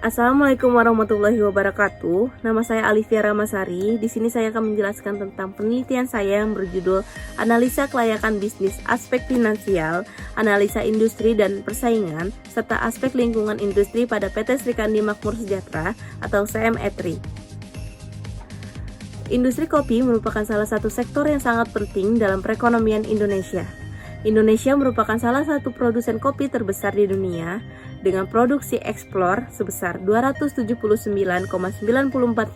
Assalamualaikum warahmatullahi wabarakatuh. Nama saya Alivia Ramasari. Di sini saya akan menjelaskan tentang penelitian saya yang berjudul Analisa Kelayakan Bisnis Aspek Finansial, Analisa Industri dan Persaingan, serta Aspek Lingkungan Industri pada PT Srikandi Makmur Sejahtera atau CME3. Industri kopi merupakan salah satu sektor yang sangat penting dalam perekonomian Indonesia. Indonesia merupakan salah satu produsen kopi terbesar di dunia dengan produksi ekspor sebesar 279,94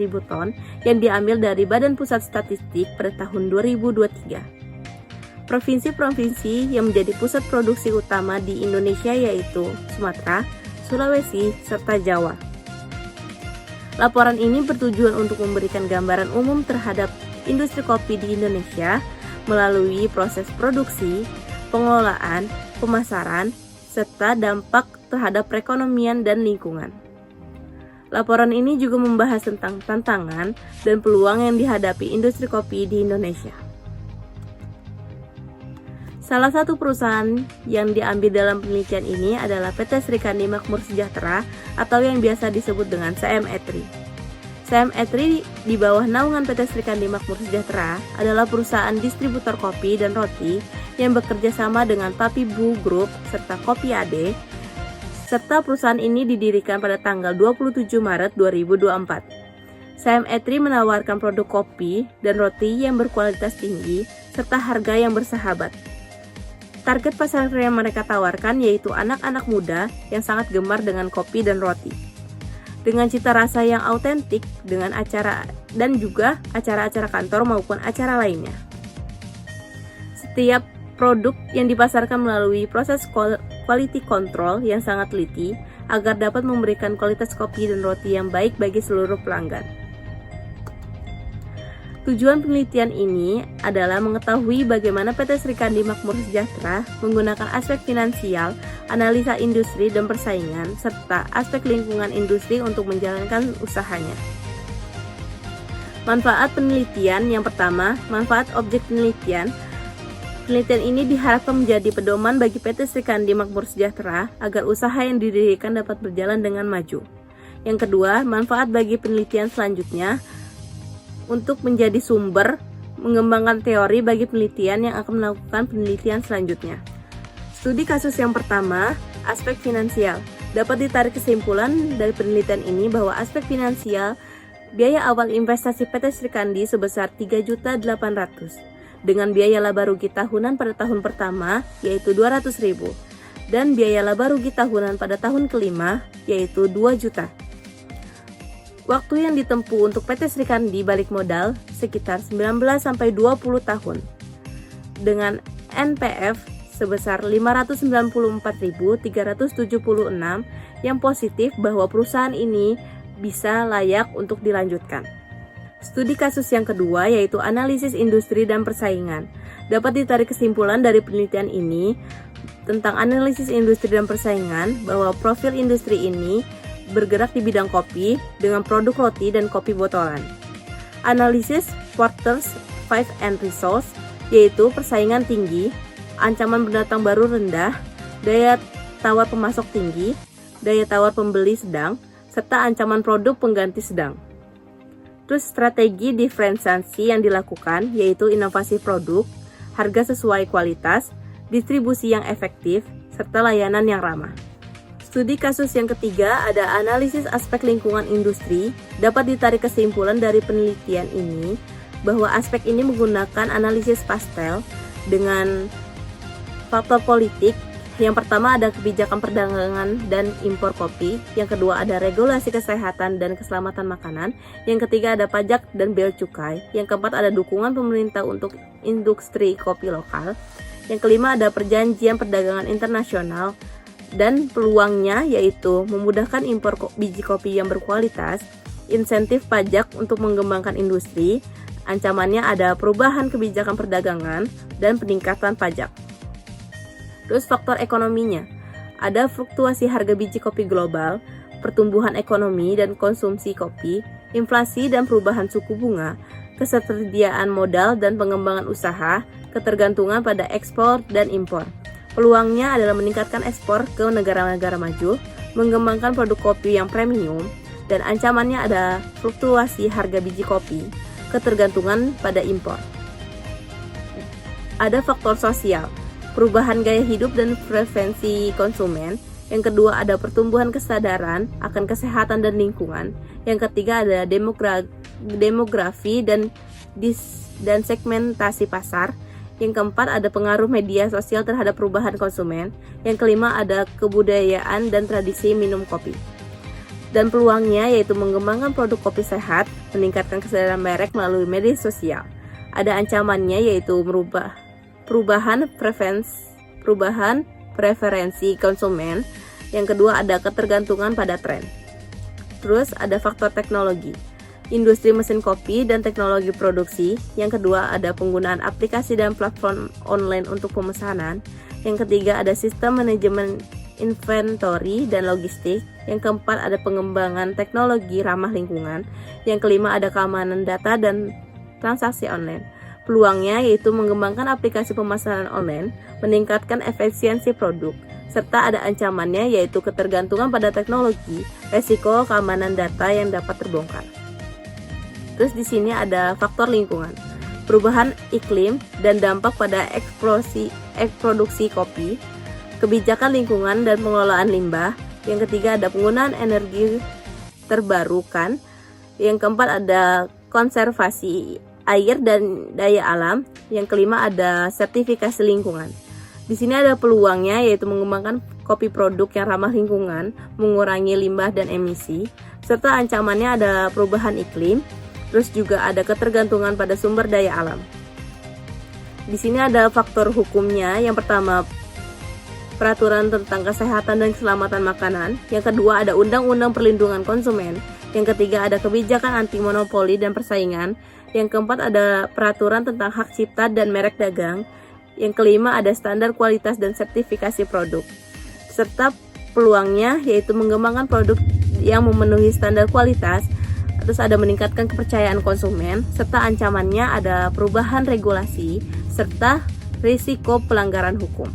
ribu ton yang diambil dari Badan Pusat Statistik pada tahun 2023. Provinsi-provinsi yang menjadi pusat produksi utama di Indonesia yaitu Sumatera, Sulawesi, serta Jawa. Laporan ini bertujuan untuk memberikan gambaran umum terhadap industri kopi di Indonesia melalui proses produksi, pengelolaan, pemasaran, serta dampak terhadap perekonomian dan lingkungan. Laporan ini juga membahas tentang tantangan dan peluang yang dihadapi industri kopi di Indonesia. Salah satu perusahaan yang diambil dalam penelitian ini adalah PT Srikandi Makmur Sejahtera atau yang biasa disebut dengan CME3. CME3 di bawah naungan PT Srikandi Makmur Sejahtera adalah perusahaan distributor kopi dan roti yang bekerja sama dengan Papibu Group serta Kopi AD, serta perusahaan ini didirikan pada tanggal 27 Maret 2024. CME3 menawarkan produk kopi dan roti yang berkualitas tinggi serta harga yang bersahabat. Target pasar yang mereka tawarkan yaitu anak-anak muda yang sangat gemar dengan kopi dan roti. Dengan cita rasa yang autentik dengan acara dan juga acara-acara kantor maupun acara lainnya. Setiap produk yang dipasarkan melalui proses quality control yang sangat teliti agar dapat memberikan kualitas kopi dan roti yang baik bagi seluruh pelanggan. Tujuan penelitian ini adalah mengetahui bagaimana PT Srikandi Makmur Sejahtera menggunakan aspek finansial, analisa industri dan persaingan, serta aspek lingkungan industri untuk menjalankan usahanya. Manfaat penelitian yang pertama, manfaat objek penelitian. Penelitian ini diharapkan menjadi pedoman bagi PT Srikandi Makmur Sejahtera agar usaha yang didirikan dapat berjalan dengan maju. Yang kedua, manfaat bagi penelitian selanjutnya untuk menjadi sumber mengembangkan teori bagi penelitian yang akan melakukan penelitian selanjutnya. Studi kasus yang pertama, aspek finansial. Dapat ditarik kesimpulan dari penelitian ini bahwa aspek finansial biaya awal investasi PT Srikandi sebesar 3.800.000 dengan biaya laba rugi tahunan pada tahun pertama yaitu 200.000 dan biaya laba rugi tahunan pada tahun kelima yaitu 2 juta. Waktu yang ditempuh untuk PT Srikandi balik modal sekitar 19-20 tahun dengan NPF sebesar 594.376 yang positif bahwa perusahaan ini bisa layak untuk dilanjutkan. Studi kasus yang kedua yaitu analisis industri dan persaingan. Dapat ditarik kesimpulan dari penelitian ini tentang analisis industri dan persaingan bahwa profil industri ini bergerak di bidang kopi dengan produk roti dan kopi botolan. Analisis quarters 5 end results yaitu persaingan tinggi, ancaman pendatang baru rendah, daya tawar pemasok tinggi, daya tawar pembeli sedang, serta ancaman produk pengganti sedang. Terus strategi diferensiasi yang dilakukan yaitu inovasi produk, harga sesuai kualitas, distribusi yang efektif, serta layanan yang ramah. Studi kasus yang ketiga ada analisis aspek lingkungan industri. Dapat ditarik kesimpulan dari penelitian ini bahwa aspek ini menggunakan analisis pastel dengan faktor politik. Yang pertama ada kebijakan perdagangan dan impor kopi, yang kedua ada regulasi kesehatan dan keselamatan makanan, yang ketiga ada pajak dan bea cukai, yang keempat ada dukungan pemerintah untuk industri kopi lokal, yang kelima ada perjanjian perdagangan internasional dan peluangnya yaitu memudahkan impor biji kopi yang berkualitas, insentif pajak untuk mengembangkan industri, ancamannya ada perubahan kebijakan perdagangan dan peningkatan pajak. Terus faktor ekonominya, ada fluktuasi harga biji kopi global, pertumbuhan ekonomi dan konsumsi kopi, inflasi dan perubahan suku bunga, ketersediaan modal dan pengembangan usaha, ketergantungan pada ekspor dan impor. Peluangnya adalah meningkatkan ekspor ke negara-negara maju, mengembangkan produk kopi yang premium, dan ancamannya ada fluktuasi harga biji kopi, ketergantungan pada impor. Ada faktor sosial, perubahan gaya hidup dan preferensi konsumen. Yang kedua ada pertumbuhan kesadaran akan kesehatan dan lingkungan. Yang ketiga ada demografi dan segmentasi pasar. Yang keempat ada pengaruh media sosial terhadap perubahan konsumen. Yang kelima ada kebudayaan dan tradisi minum kopi. Dan peluangnya yaitu mengembangkan produk kopi sehat, meningkatkan kesadaran merek melalui media sosial. Ada ancamannya yaitu perubahan preferensi konsumen. Yang kedua ada ketergantungan pada tren. Terus ada faktor teknologi, industri mesin kopi dan teknologi produksi. Yang kedua ada penggunaan aplikasi dan platform online untuk pemesanan. Yang ketiga ada sistem manajemen inventory dan logistik. Yang keempat ada pengembangan teknologi ramah lingkungan. Yang kelima ada keamanan data dan transaksi online. Peluangnya yaitu mengembangkan aplikasi pemesanan online, meningkatkan efisiensi produk, serta ada ancamannya yaitu ketergantungan pada teknologi, resiko keamanan data yang dapat terbongkar. Terus di sini ada faktor lingkungan, perubahan iklim dan dampak pada produksi kopi, kebijakan lingkungan dan pengelolaan limbah. Yang ketiga ada penggunaan energi terbarukan. Yang keempat ada konservasi air dan daya alam. Yang kelima ada sertifikasi lingkungan. Di sini ada peluangnya yaitu mengembangkan kopi produk yang ramah lingkungan, mengurangi limbah dan emisi, serta ancamannya ada perubahan iklim, terus juga ada ketergantungan pada sumber daya alam. Di sini ada faktor hukumnya. Yang pertama peraturan tentang kesehatan dan keselamatan makanan. Yang kedua ada undang-undang perlindungan konsumen. Yang ketiga ada kebijakan anti monopoli dan persaingan. Yang keempat ada peraturan tentang hak cipta dan merek dagang. Yang kelima ada standar kualitas dan sertifikasi produk. Serta peluangnya yaitu mengembangkan produk yang memenuhi standar kualitas. Terus ada meningkatkan kepercayaan konsumen. Serta ancamannya ada perubahan regulasi serta risiko pelanggaran hukum.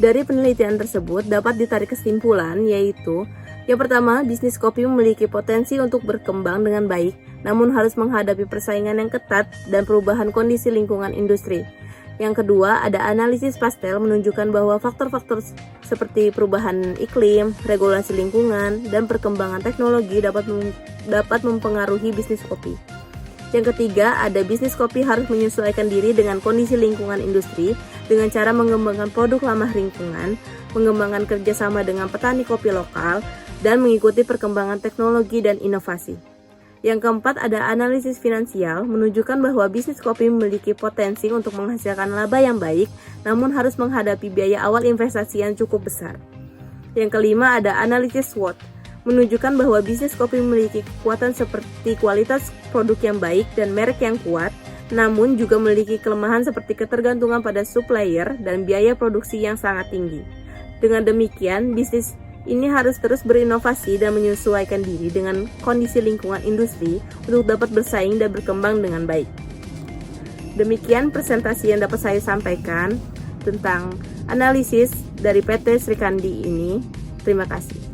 Dari penelitian tersebut dapat ditarik kesimpulan yaitu yang pertama, bisnis kopi memiliki potensi untuk berkembang dengan baik, namun harus menghadapi persaingan yang ketat dan perubahan kondisi lingkungan industri. Yang kedua, ada analisis pastel menunjukkan bahwa faktor-faktor seperti perubahan iklim, regulasi lingkungan, dan perkembangan teknologi dapat mempengaruhi bisnis kopi. Yang ketiga, ada bisnis kopi harus menyesuaikan diri dengan kondisi lingkungan industri dengan cara mengembangkan produk ramah lingkungan, mengembangkan kerjasama dengan petani kopi lokal, dan mengikuti perkembangan teknologi dan inovasi. Yang keempat ada analisis finansial menunjukkan bahwa bisnis kopi memiliki potensi untuk menghasilkan laba yang baik, namun harus menghadapi biaya awal investasi yang cukup besar. Yang kelima ada analisis SWOT menunjukkan bahwa bisnis kopi memiliki kekuatan seperti kualitas produk yang baik dan merek yang kuat, namun juga memiliki kelemahan seperti ketergantungan pada supplier dan biaya produksi yang sangat tinggi. Dengan demikian, bisnis ini harus terus berinovasi dan menyesuaikan diri dengan kondisi lingkungan industri untuk dapat bersaing dan berkembang dengan baik. Demikian presentasi yang dapat saya sampaikan tentang analisis dari PT Srikandi ini. Terima kasih.